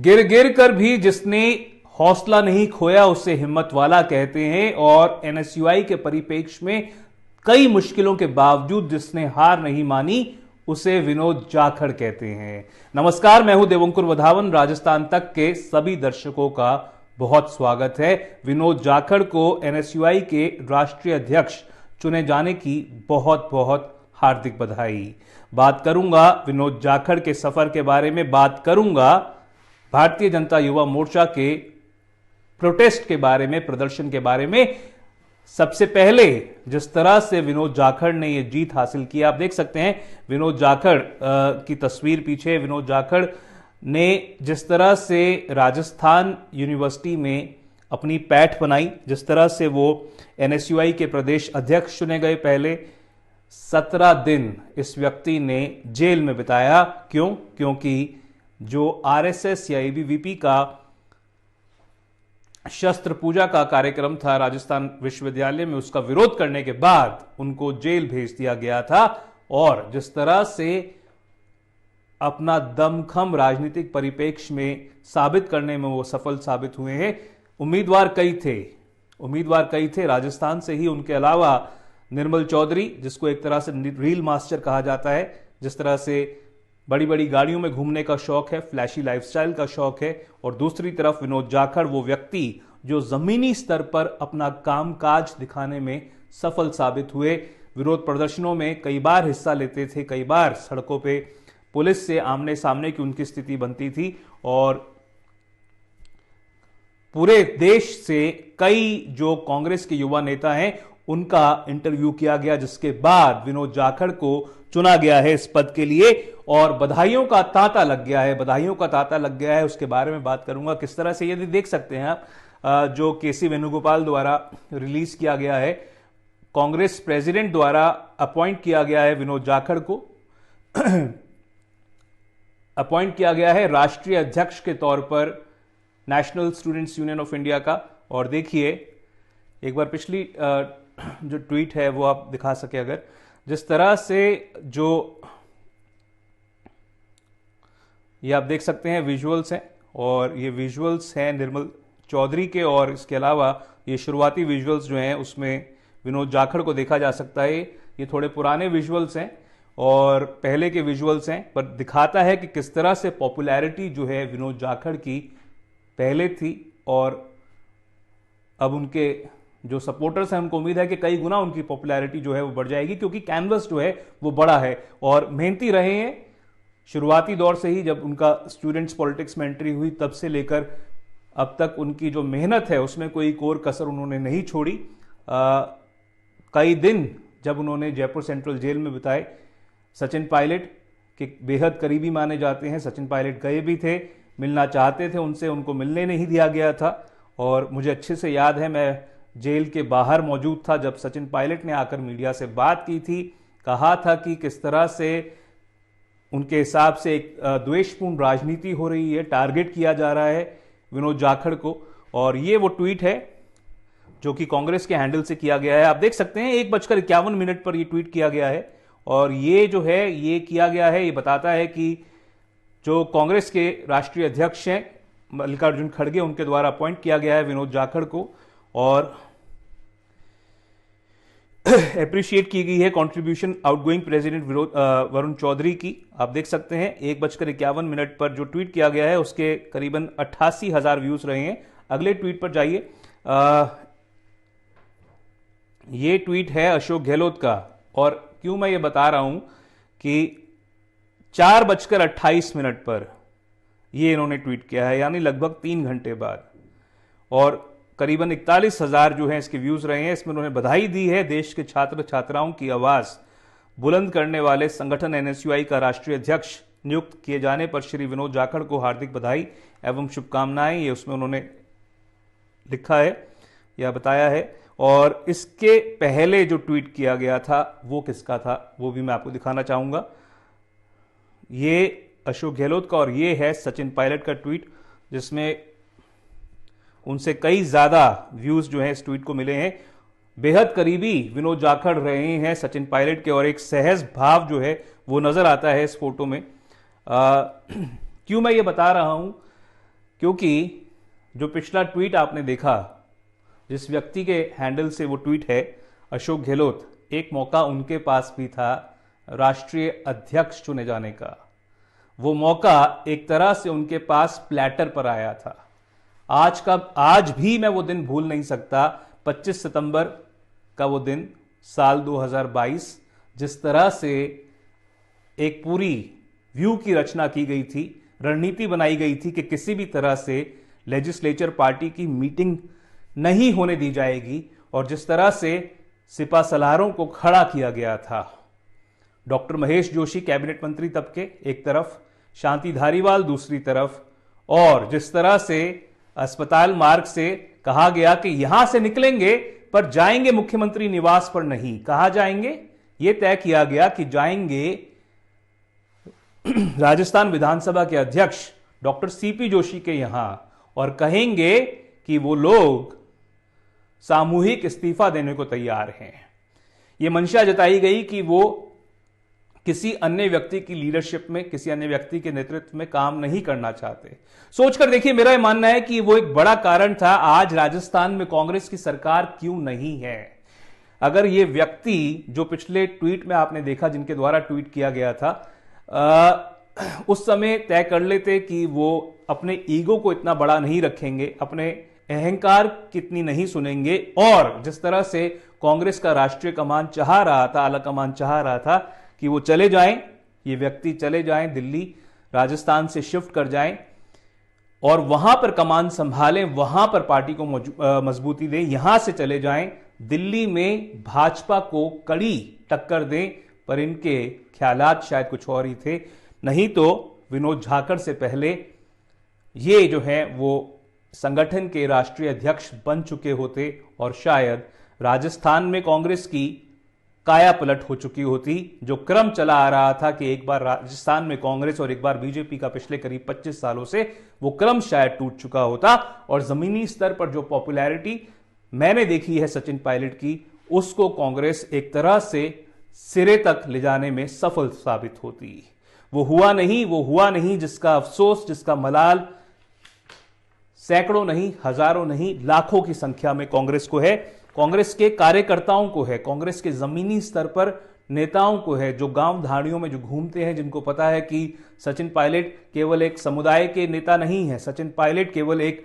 गिर गिर कर भी जिसने हौसला नहीं खोया उसे हिम्मत वाला कहते हैं। और एनएसयूआई के परिप्रेक्ष्य में कई मुश्किलों के बावजूद जिसने हार नहीं मानी उसे विनोद जाखड़ कहते हैं। नमस्कार, मैं हूं देवंकुर वधावन। राजस्थान तक के सभी दर्शकों का बहुत स्वागत है। विनोद जाखड़ को एनएसयूआई के राष्ट्रीय अध्यक्ष चुने जाने की बहुत बहुत हार्दिक बधाई। बात करूंगा विनोद जाखड़ के सफर के बारे में, बात करूंगा भारतीय जनता युवा मोर्चा के प्रोटेस्ट के बारे में, प्रदर्शन के बारे में। सबसे पहले जिस तरह से विनोद जाखड़ ने यह जीत हासिल की, आप देख सकते हैं विनोद जाखड़ की तस्वीर पीछे। विनोद जाखड़ ने जिस तरह से राजस्थान यूनिवर्सिटी में अपनी पैठ बनाई, जिस तरह से वो एनएसयूआई के प्रदेश अध्यक्ष चुने गए, पहले 17 दिन इस व्यक्ति ने जेल में बिताया। क्यों? क्योंकि जो आरएसएस या एबीवीपी का शस्त्र पूजा का कार्यक्रम था राजस्थान विश्वविद्यालय में, उसका विरोध करने के बाद उनको जेल भेज दिया गया था। और जिस तरह से अपना दमखम राजनीतिक परिप्रेक्ष्य में साबित करने में वो सफल साबित हुए हैं। उम्मीदवार कई थे राजस्थान से ही। उनके अलावा निर्मल चौधरी, जिसको एक तरह से रील मास्टर कहा जाता है, जिस तरह से बड़ी बड़ी गाड़ियों में घूमने का शौक है, फ्लैशी लाइफस्टाइल का शौक है। और दूसरी तरफ विनोद जाखड़, वो व्यक्ति जो जमीनी स्तर पर अपना कामकाज दिखाने में सफल साबित हुए। विरोध प्रदर्शनों में कई बार हिस्सा लेते थे, कई बार सड़कों पे पुलिस से आमने सामने की उनकी स्थिति बनती थी। और पूरे देश से कई जो कांग्रेस के युवा नेता हैं उनका इंटरव्यू किया गया, जिसके बाद विनोद जाखड़ को चुना गया है इस पद के लिए। और बधाइयों का तांता लग गया है, उसके बारे में बात करूंगा। किस तरह से, यदि देख सकते हैं आप, जो केसी वेणुगोपाल द्वारा रिलीज किया गया है, कांग्रेस प्रेसिडेंट द्वारा अपॉइंट किया गया है विनोद जाखड़ को अपॉइंट किया गया है राष्ट्रीय अध्यक्ष के तौर पर national students union of India का। और देखिए एक बार पिछली जो ट्वीट है वो आप दिखा सके अगर, जिस तरह से जो ये आप देख सकते हैं विजुअल्स हैं, और ये विजुअल्स हैं निर्मल चौधरी के। और इसके अलावा ये शुरुआती विजुअल्स जो हैं उसमें विनोद जाखड़ को देखा जा सकता है। ये थोड़े पुराने विजुअल्स हैं और पहले के विजुअल्स हैं, पर दिखाता है कि किस तरह से पॉपुलैरिटी जो है विनोद जाखड़ की पहले थी और अब उनके जो सपोर्टर्स हैं उनको उम्मीद है कि कई गुना उनकी पॉपुलैरिटी जो है वो बढ़ जाएगी, क्योंकि कैनवस जो है वो बड़ा है। और मेहनती रहे हैं शुरुआती दौर से ही, जब उनका स्टूडेंट्स पॉलिटिक्स में एंट्री हुई तब से लेकर अब तक उनकी जो मेहनत है उसमें कोई कोर कसर उन्होंने नहीं छोड़ी। कई दिन जब उन्होंने जयपुर सेंट्रल जेल में बिताए, सचिन पायलट के बेहद करीबी माने जाते हैं। सचिन पायलट गए भी थे, मिलना चाहते थे उनसे, उनको मिलने नहीं दिया गया था। और मुझे अच्छे से याद है, मैं जेल के बाहर मौजूद था जब सचिन पायलट ने आकर मीडिया से बात की थी, कहा था कि किस तरह से उनके हिसाब से एक द्वेषपूर्ण राजनीति हो रही है, टारगेट किया जा रहा है विनोद जाखड़ को। और ये वो ट्वीट है जो कि कांग्रेस के हैंडल से किया गया है। आप देख सकते हैं 1:51 पर ये ट्वीट किया गया है। और ये जो है ये किया गया है, ये बताता है कि जो कांग्रेस के राष्ट्रीय अध्यक्ष हैं मल्लिकार्जुन खड़गे, उनके द्वारा अपॉइंट किया गया है विनोद जाखड़ को। और अप्रिशिएट की गई है contribution outgoing president Varun Chaudhary की। आप देख सकते हैं 1:51 पर जो ट्वीट किया गया है उसके करीबन 88,000 व्यूज रहे हैं। अगले ट्वीट पर जाइए। ये ट्वीट है अशोक गहलोत का। और क्यों मैं ये बता रहा हूं कि 4:28 पर ये इन्होंने ट्वीट किया है, यानी लगभग 3 घंटे बाद। और करीबन 41,000 जो है इसके व्यूज रहे हैं। इसमें उन्होंने बधाई दी है देश के छात्र छात्राओं की आवाज बुलंद करने वाले संगठन एनएसयूआई का राष्ट्रीय अध्यक्ष नियुक्त किए जाने पर श्री विनोद जाखड़ को हार्दिक बधाई एवं शुभकामनाएं, ये उसमें उन्होंने लिखा है या बताया है। और इसके पहले जो ट्वीट किया गया था वो किसका था वो भी मैं आपको दिखाना चाहूंगा। ये अशोक गहलोत का और ये है सचिन पायलट का ट्वीट, जिसमें उनसे कई ज्यादा व्यूज जो हैं इस ट्वीट को मिले हैं। बेहद करीबी विनोद जाखड़ रहे हैं सचिन पायलट के, और एक सहज भाव जो है वो नजर आता है इस फोटो में। क्यों मैं ये बता रहा हूं क्योंकि जो पिछला ट्वीट आपने देखा, जिस व्यक्ति के हैंडल से वो ट्वीट है, अशोक गहलोत, एक मौका उनके पास भी था राष्ट्रीय अध्यक्ष चुने जाने का। वो मौका एक तरह से उनके पास प्लेटर पर आया था। आज भी मैं वो दिन भूल नहीं सकता, 25 सितंबर का वो दिन, साल 2022, जिस तरह से एक पूरी व्यू की रचना की गई थी, रणनीति बनाई गई थी कि किसी भी तरह से लेजिस्लेचर पार्टी की मीटिंग नहीं होने दी जाएगी, और जिस तरह से सिपा सलारों को खड़ा किया गया था। डॉक्टर महेश जोशी कैबिनेट मंत्री तब के एक तरफ, शांति धारीवाल दूसरी तरफ, और जिस तरह से अस्पताल मार्ग से कहा गया कि यहां से निकलेंगे पर जाएंगे मुख्यमंत्री निवास पर नहीं। कहां जाएंगे? यह तय किया गया कि जाएंगे राजस्थान विधानसभा के अध्यक्ष डॉक्टर सीपी जोशी के यहां, और कहेंगे कि वो लोग सामूहिक इस्तीफा देने को तैयार हैं। यह मंशा जताई गई कि वो किसी अन्य व्यक्ति की लीडरशिप में, किसी अन्य व्यक्ति के नेतृत्व में काम नहीं करना चाहते। सोचकर देखिए, मेरा यह मानना है कि वो एक बड़ा कारण था आज राजस्थान में कांग्रेस की सरकार क्यों नहीं है। अगर ये व्यक्ति जो पिछले ट्वीट में आपने देखा, जिनके द्वारा ट्वीट किया गया था, उस समय तय कर लेते कि वो अपने ईगो को इतना बड़ा नहीं रखेंगे, अपने अहंकार कितनी नहीं सुनेंगे, और जिस तरह से कांग्रेस का राष्ट्रीय कमान चाह रहा था, आला कमान चाह रहा था कि वो चले जाएं, ये व्यक्ति चले जाएं दिल्ली, राजस्थान से शिफ्ट कर जाएं और वहां पर कमान संभालें, वहां पर पार्टी को मजबूती दें, यहां से चले जाएं, दिल्ली में भाजपा को कड़ी टक्कर दें, पर इनके ख्यालात शायद कुछ और ही थे। नहीं तो विनोद झाखड़ से पहले ये जो है वो संगठन के राष्ट्रीय अध्यक्ष बन चुके होते, और शायद राजस्थान में कांग्रेस की काया पलट हो चुकी होती। जो क्रम चला आ रहा था कि एक बार राजस्थान में कांग्रेस और एक बार बीजेपी का पिछले करीब 25 सालों से, वो क्रम शायद टूट चुका होता, और जमीनी स्तर पर जो पॉपुलैरिटी मैंने देखी है सचिन पायलट की, उसको कांग्रेस एक तरह से सिरे तक ले जाने में सफल साबित होती। वो हुआ नहीं जिसका अफसोस, जिसका मलाल सैकड़ों नहीं, हजारों नहीं, लाखों की संख्या में कांग्रेस को है, कांग्रेस के कार्यकर्ताओं को है, कांग्रेस के जमीनी स्तर पर नेताओं को है, जो गांव धाड़ियों में जो घूमते हैं, जिनको पता है कि सचिन पायलट केवल एक समुदाय के नेता नहीं है, सचिन पायलट केवल एक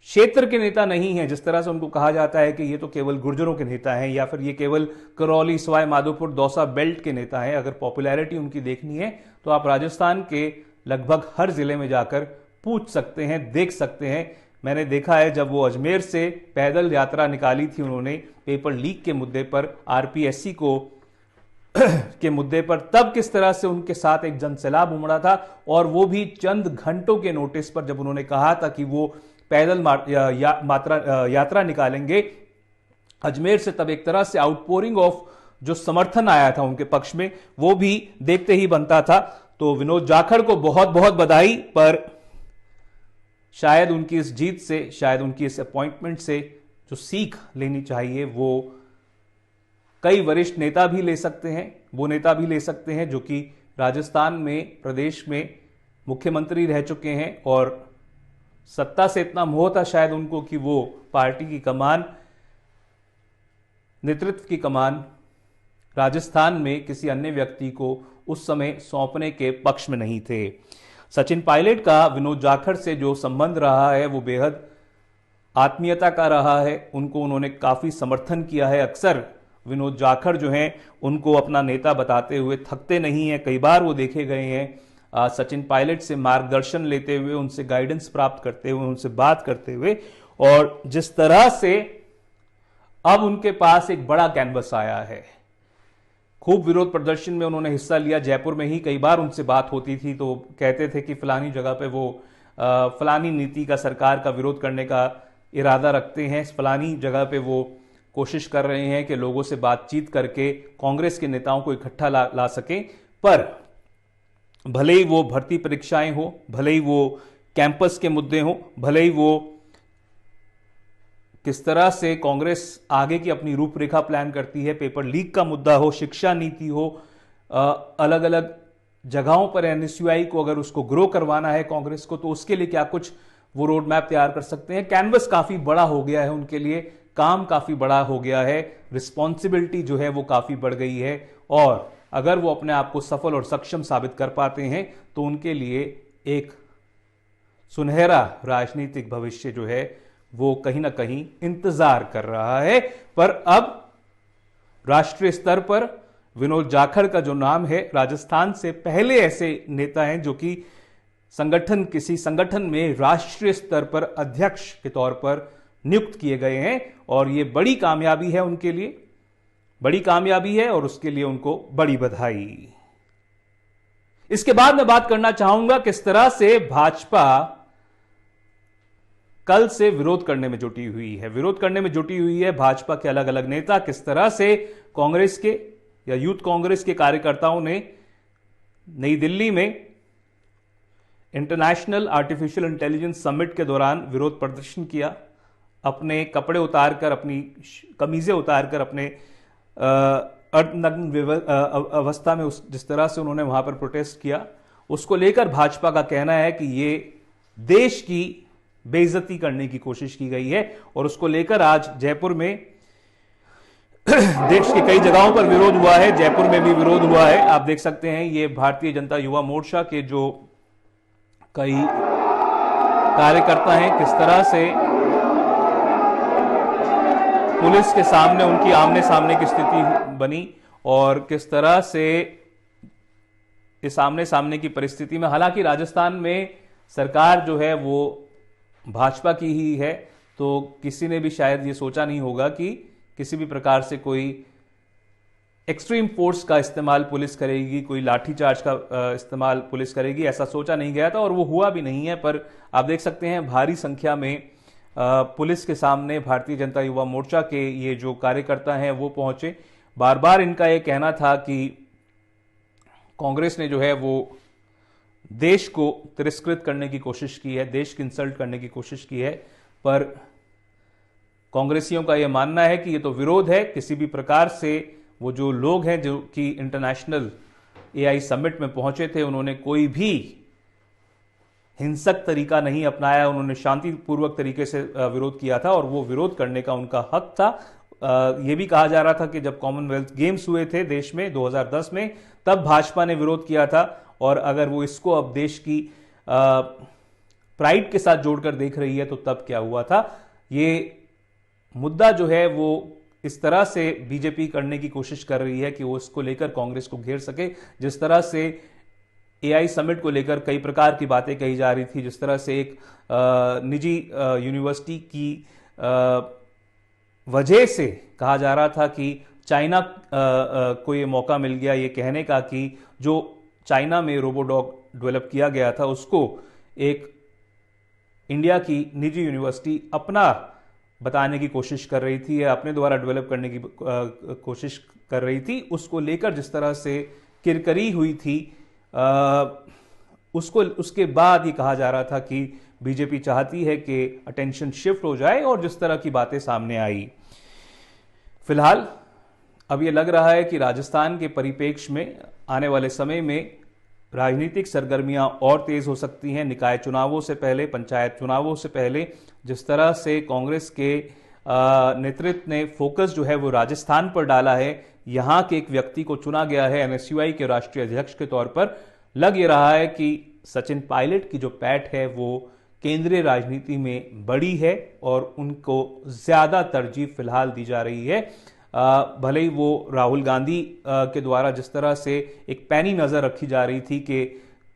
क्षेत्र के नेता नहीं है, जिस तरह से उनको कहा जाता है कि ये तो केवल गुर्जरों के नेता हैं, या फिर ये केवल करौली, सवाई माधोपुर, दौसा बेल्ट के नेता हैं। अगर पॉपुलैरिटी उनकी देखनी है तो आप राजस्थान के लगभग हर जिले में जाकर पूछ सकते हैं, देख सकते हैं। मैंने देखा है जब वो अजमेर से पैदल यात्रा निकाली थी उन्होंने पेपर लीक के मुद्दे पर, आरपीएससी को के मुद्दे पर, तब किस तरह से उनके साथ एक जनसैलाब उमड़ा था, और वो भी चंद घंटों के नोटिस पर, जब उन्होंने कहा था कि वो पैदल यात्रा निकालेंगे अजमेर से, तब एक तरह से आउटपोरिंग ऑफ जो समर्थन आया था उनके पक्ष में, वो भी देखते ही बनता था। तो विनोद जाखड़ को बहुत बहुत बधाई, पर शायद उनकी इस जीत से, शायद उनकी इस अपॉइंटमेंट से जो सीख लेनी चाहिए वो कई वरिष्ठ नेता भी ले सकते हैं, वो नेता भी ले सकते हैं जो कि राजस्थान में, प्रदेश में मुख्यमंत्री रह चुके हैं, और सत्ता से इतना मोह था शायद उनको कि वो पार्टी की कमान, नेतृत्व की कमान राजस्थान में किसी अन्य व्यक्ति को उस समय सौंपने के पक्ष में नहीं थे। सचिन पायलट का विनोद जाखड़ से जो संबंध रहा है वो बेहद आत्मीयता का रहा है, उनको उन्होंने काफी समर्थन किया है। अक्सर विनोद जाखड़ जो हैं उनको अपना नेता बताते हुए थकते नहीं हैं, कई बार वो देखे गए हैं सचिन पायलट से मार्गदर्शन लेते हुए, उनसे गाइडेंस प्राप्त करते हुए, उनसे बात करते हुए, और जिस तरह से अब उनके पास एक बड़ा कैनवस आया है। खूब विरोध प्रदर्शन में उन्होंने हिस्सा लिया, जयपुर में ही कई बार उनसे बात होती थी तो कहते थे कि फलानी जगह पे वो फलानी नीति का, सरकार का विरोध करने का इरादा रखते हैं, फलानी जगह पे वो कोशिश कर रहे हैं कि लोगों से बातचीत करके कांग्रेस के नेताओं को इकट्ठा ला सकें। पर भले ही वो भर्ती परीक्षाएं हो, भले ही वो कैंपस के मुद्दे हो, भले ही वो किस तरह से कांग्रेस आगे की अपनी रूपरेखा प्लान करती है, पेपर लीक का मुद्दा हो, शिक्षा नीति हो, अलग अलग जगहों पर एनएसयूआई को अगर उसको ग्रो करवाना है कांग्रेस को, तो उसके लिए क्या कुछ वो रोड मैप तैयार कर सकते हैं। कैनवस काफी बड़ा हो गया है उनके लिए, काम काफी बड़ा हो गया है, रिस्पॉन्सिबिलिटी जो है वो काफी बढ़ गई है, और अगर वो अपने आप को सफल और सक्षम साबित कर पाते हैं तो उनके लिए एक सुनहरा राजनीतिक भविष्य जो है वो कहीं ना कहीं इंतजार कर रहा है। पर अब राष्ट्रीय स्तर पर विनोद जाखड़ का जो नाम है, राजस्थान से पहले ऐसे नेता हैं जो कि किसी संगठन में राष्ट्रीय स्तर पर अध्यक्ष के तौर पर नियुक्त किए गए हैं, और यह बड़ी कामयाबी है उनके लिए, बड़ी कामयाबी है, और उसके लिए उनको बड़ी बधाई। इसके बाद मैं बात करना चाहूंगा किस तरह से भाजपा कल से विरोध करने में जुटी हुई है। विरोध करने में जुटी हुई है भाजपा के अलग अलग नेता। किस तरह से कांग्रेस के या यूथ कांग्रेस के कार्यकर्ताओं ने नई दिल्ली में इंटरनेशनल आर्टिफिशियल इंटेलिजेंस समिट के दौरान विरोध प्रदर्शन किया, अपने कपड़े उतारकर, अपनी कमीजें उतारकर, अपने अर्धनग्न अवस्था में जिस तरह से उन्होंने वहां पर प्रोटेस्ट किया, उसको लेकर भाजपा का कहना है कि ये देश की बेइज्जती करने की कोशिश की गई है, और उसको लेकर आज जयपुर में देश की कई जगहों पर विरोध हुआ है। जयपुर में भी विरोध हुआ है, आप देख सकते हैं। ये भारतीय जनता युवा मोर्चा के जो कई कार्यकर्ता हैं, किस तरह से पुलिस के सामने उनकी आमने सामने की स्थिति बनी, और किस तरह से इस आमने सामने की परिस्थिति में, हालांकि राजस्थान में सरकार जो है वो भाजपा की ही है, तो किसी ने भी शायद ये सोचा नहीं होगा कि किसी भी प्रकार से कोई एक्सट्रीम फोर्स का इस्तेमाल पुलिस करेगी, कोई लाठीचार्ज का इस्तेमाल पुलिस करेगी, ऐसा सोचा नहीं गया था, और वो हुआ भी नहीं है। पर आप देख सकते हैं भारी संख्या में पुलिस के सामने भारतीय जनता युवा मोर्चा के ये जो कार्यकर्ता हैं वो पहुंचे। बार बार इनका ये कहना था कि कांग्रेस ने जो है वो देश को तिरस्कृत करने की कोशिश की है, देश की इंसल्ट करने की कोशिश की है, पर कांग्रेसियों का यह मानना है कि यह तो विरोध है किसी भी प्रकार से। वो जो लोग हैं जो कि इंटरनेशनल एआई समिट में पहुंचे थे, उन्होंने कोई भी हिंसक तरीका नहीं अपनाया, उन्होंने शांतिपूर्वक तरीके से विरोध किया था, और वो विरोध करने का उनका हक था। यह भी कहा जा रहा था कि जब कॉमनवेल्थ गेम्स हुए थे देश में 2010 में, तब भाजपा ने विरोध किया था, और अगर वो इसको अब देश की प्राइड के साथ जोड़कर देख रही है तो तब क्या हुआ था। ये मुद्दा जो है वो इस तरह से बीजेपी करने की कोशिश कर रही है कि वो इसको लेकर कांग्रेस को घेर सके। जिस तरह से एआई समिट को लेकर कई प्रकार की बातें कही जा रही थी, जिस तरह से एक निजी यूनिवर्सिटी की वजह से कहा जा रहा था कि चाइना को ये मौका मिल गया ये कहने का कि जो चाइना में रोबोडॉग डेवलप किया गया था उसको एक इंडिया की निजी यूनिवर्सिटी अपना बताने की कोशिश कर रही थी या अपने द्वारा डेवलप करने की कोशिश कर रही थी, उसको लेकर जिस तरह से किरकरी हुई थी, उसके बाद ये कहा जा रहा था कि बीजेपी चाहती है कि अटेंशन शिफ्ट हो जाए, और जिस तरह की बातें सामने आई। फिलहाल अब ये लग रहा है कि राजस्थान के परिप्रेक्ष्य में आने वाले समय में राजनीतिक सरगर्मियां और तेज हो सकती हैं। निकाय चुनावों से पहले, पंचायत चुनावों से पहले जिस तरह से कांग्रेस के नेतृत्व ने फोकस जो है वो राजस्थान पर डाला है, यहां के एक व्यक्ति को चुना गया है एनएसयूआई के राष्ट्रीय अध्यक्ष के तौर पर, लग ये रहा है कि सचिन पायलट की जो पैठ है वो केंद्रीय राजनीति में बड़ी है और उनको ज्यादा तरजीह फिलहाल दी जा रही है। भले ही वो राहुल गांधी के द्वारा जिस तरह से एक पैनी नजर रखी जा रही थी कि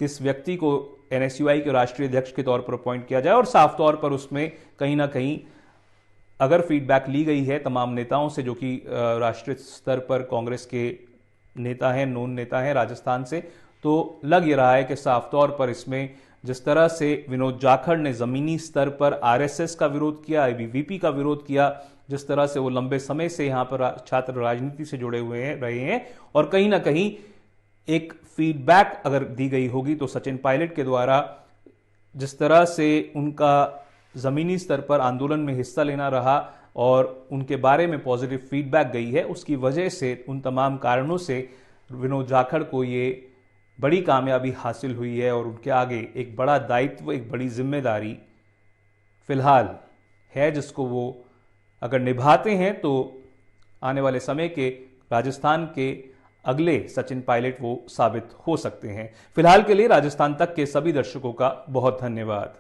किस व्यक्ति को एनएसयूआई के राष्ट्रीय अध्यक्ष के तौर पर अपॉइंट किया जाए, और साफ तौर पर उसमें कहीं ना कहीं अगर फीडबैक ली गई है तमाम नेताओं से जो कि राष्ट्रीय स्तर पर कांग्रेस के नेता हैं, नोन नेता हैं राजस्थान से, तो लग ये रहा है कि साफ तौर पर इसमें जिस तरह से विनोद जाखड़ ने जमीनी स्तर पर आरएसएस का विरोध किया, एबीवीपी का विरोध किया, जिस तरह से वो लंबे समय से यहां पर छात्र राजनीति से जुड़े हुए रहे हैं, और कहीं ना कहीं एक फीडबैक अगर दी गई होगी तो सचिन पायलट के द्वारा जिस तरह से उनका जमीनी स्तर पर आंदोलन में हिस्सा लेना रहा और उनके बारे में पॉजिटिव फीडबैक गई है, उसकी वजह से, उन तमाम कारणों से विनोद जाखड़ को ये बड़ी कामयाबी हासिल हुई है और उनके आगे एक बड़ा दायित्व, एक बड़ी जिम्मेदारी फिलहाल है, जिसको वो अगर निभाते हैं तो आने वाले समय के राजस्थान के अगले सचिन पायलट वो साबित हो सकते हैं। फिलहाल के लिए राजस्थान तक के सभी दर्शकों का बहुत धन्यवाद।